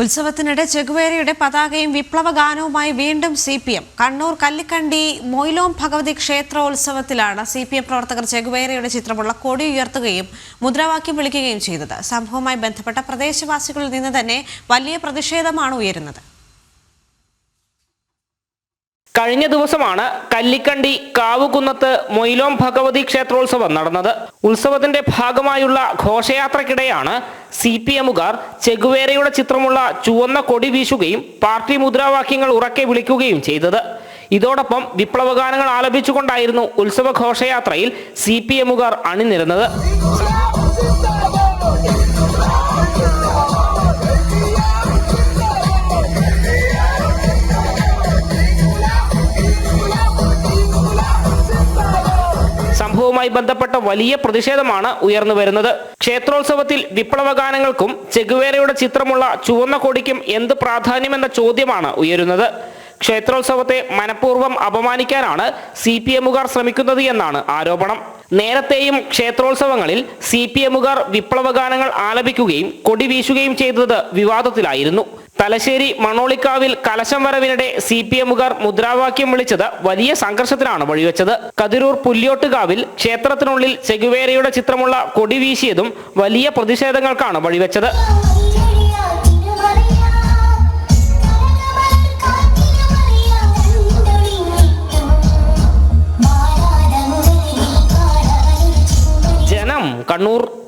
ഉത്സവത്തിനിടെ ചെഗുവേരയുടെ പതാകയും വിപ്ലവഗാനവുമായി വീണ്ടും CPM. Kannur Kallikkandy മൊയ്ലോം Bhagavathi ക്ഷേത്രോത്സവത്തിലാണ് CPM പ്രവർത്തകർ ചെഗുവേരയുടെ ചിത്രമുള്ള കൊടി ഉയർത്തുകയും മുദ്രാവാക്യം വിളിക്കുകയും ചെയ്തത്. സംഭവവുമായി ബന്ധപ്പെട്ട പ്രദേശവാസികളിൽ നിന്ന് തന്നെ വലിയ പ്രതിഷേധമാണ് ഉയരുന്നത്. കഴിഞ്ഞ ദിവസമാണ് കല്ലിക്കണ്ടി കാവുകുന്നത്ത് മൊയ്ലോം ഭഗവതി ക്ഷേത്രോത്സവം നടന്നത്. ഉത്സവത്തിന്റെ ഭാഗമായുള്ള ഘോഷയാത്രക്കിടെയാണ് സിപിഎമ്മുകാർ ചെഗുവേരയുടെ ചിത്രമുള്ള ചുവന്ന കൊടി വീശുകയും പാർട്ടി മുദ്രാവാക്യങ്ങൾ ഉറക്കെ വിളിക്കുകയും ചെയ്തത്. ഇതോടൊപ്പം വിപ്ലവഗാനങ്ങൾ ആലപിച്ചുകൊണ്ടായിരുന്നു ഉത്സവ ഘോഷയാത്രയിൽ സിപിഎമ്മുകാർ അണിനിരന്നത്. സംഭവവുമായി ബന്ധപ്പെട്ട വലിയ പ്രതിഷേധമാണ് ഉയർന്നു വരുന്നത്. ക്ഷേത്രോത്സവത്തിൽ വിപ്ലവഗാനങ്ങൾക്കും ചെഗുവേരയുടെ ചിത്രമുള്ള ചുവന്ന കൊടിക്കും എന്ത് പ്രാധാന്യമെന്ന ചോദ്യമാണ് ഉയരുന്നത്. ക്ഷേത്രോത്സവത്തെ മനഃപൂർവ്വം അപമാനിക്കാനാണ് സിപിഎമ്മുകാർ ശ്രമിക്കുന്നത് എന്നാണ് ആരോപണം. നേരത്തെയും ക്ഷേത്രോത്സവങ്ങളിൽ സിപിഎമ്മുകാർ വിപ്ലവഗാനങ്ങൾ ആലപിക്കുകയും കൊടി വീശുകയും ചെയ്തത് വിവാദത്തിലായിരുന്നു. തലശ്ശേരി മണോളിക്കാവിൽ കലശം വരവിനിടെ സിപിഎമ്മുകാർ മുദ്രാവാക്യം വിളിച്ചത് വലിയ സംഘർഷത്തിനാണ് വഴിവെച്ചത്. കതിരൂർ പുല്യോട്ടുകാവിൽ ക്ഷേത്രത്തിനുള്ളിൽ ചെഗുവേരയുടെ ചിത്രമുള്ള കൊടി വീശിയതും വലിയ പ്രതിഷേധങ്ങൾക്കാണ് വഴിവെച്ചത്. കണ്ണൂർ.